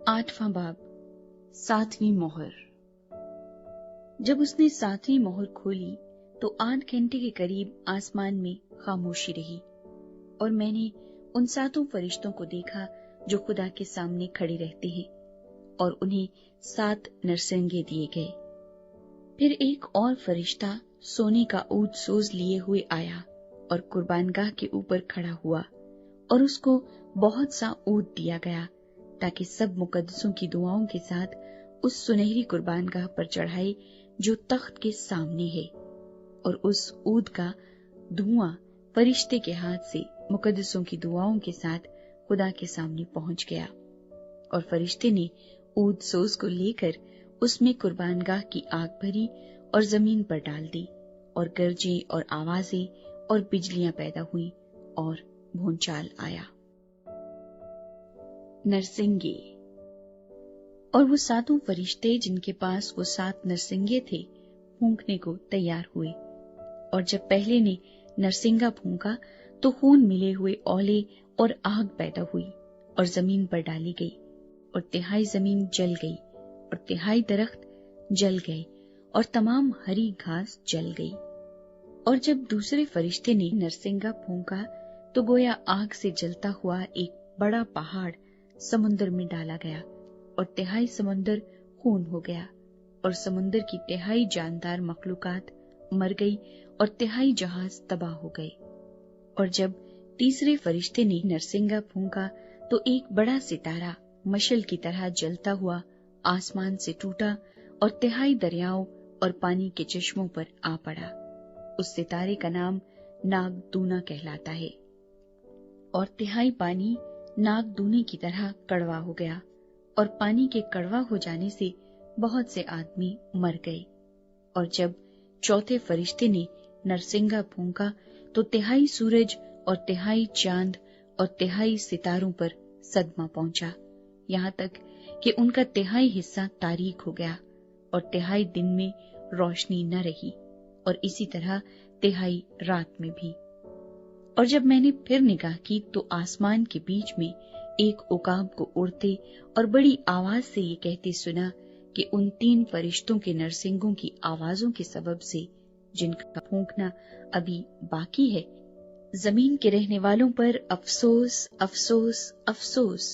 8वां बाब, 7वीं मोहर। जब उसने 7वीं मोहर खोली तो 8 घंटे के करीब आसमान में खामोशी रही, और मैंने उन 7 फरिश्तों को देखा जो खुदा के सामने खड़े रहते हैं, और उन्हें 7 नरसिंगे दिए गए। फिर एक और फरिश्ता सोने का ऊद सोज लिए हुए आया और कुर्बानगाह के ऊपर खड़ा हुआ, और उसको बहुत सा ऊद दिया गया, ताकि सब मुकद्दसों की दुआओं के साथ उस सुनहरी कुर्बानगाह पर चढ़ाए जो तख्त के सामने है। और उस ऊद का धुआं फरिश्ते के हाथ से मुकद्दसों की दुआओं के साथ खुदा के सामने पहुंच गया, और फरिश्ते ने ऊद सोज को लेकर उसमें कुर्बानगाह की आग भरी और जमीन पर डाल दी, और गरजें और आवाजें और बिजलियां पैदा हुई और भूचाल आया। नरसिंगे। और वो 7 फरिश्ते जिनके पास वो 7 नरसिंगे थे फूंकने को तैयार हुए, और जब पहले ने नरसिंगा फूंका तो खून मिले हुए ओले और आग पैदा हुई और जमीन पर डाली गई, और 1/3 जमीन जल गई, और 1/3 दरख्त जल गए, और तमाम हरी घास जल गई। और जब दूसरे फरिश्ते ने नरसिंगा फूंका तो गोया आग से जलता हुआ एक बड़ा पहाड़ समुद्र में डाला गया, और 1/3 समुद्र खून हो गया, और समुद्र की 1/3 जानदार मखलूकात मर गई, और 1/3 जहाज तबाह हो गए। और जब तीसरे फरिश्ते ने नरसिंगा फूंका तो एक बड़ा सितारा मशल की तरह जलता हुआ आसमान से टूटा और 1/3 दरियाओं और पानी के चश्मों पर आ पड़ा। उस सितारे का नाम नागदूना कहलाता है। और 1/3 पानी नागदूने की तरह कड़वा हो गया, और पानी के कड़वा हो जाने से बहुत से आदमी मर गए। और जब चौथे फरिश्ते ने नरसिंगा फूंका तो 1/3 सूरज और 1/3 चांद और 1/3 सितारों पर सदमा पहुंचा, यहाँ तक कि उनका 1/3 हिस्सा तारीक हो गया, और 1/3 दिन में रोशनी न रही, और इसी तरह 1/3 रात में भी। और जब मैंने फिर निगाह की तो आसमान के बीच में एक उकाब को उड़ते और बड़ी आवाज से ये कहते सुना कि उन 3 फरिश्तों के नरसिंगों की आवाजों के सबब से, जिनका फूंकना अभी बाकी है, जमीन के रहने वालों पर अफसोस, अफसोस, अफसोस।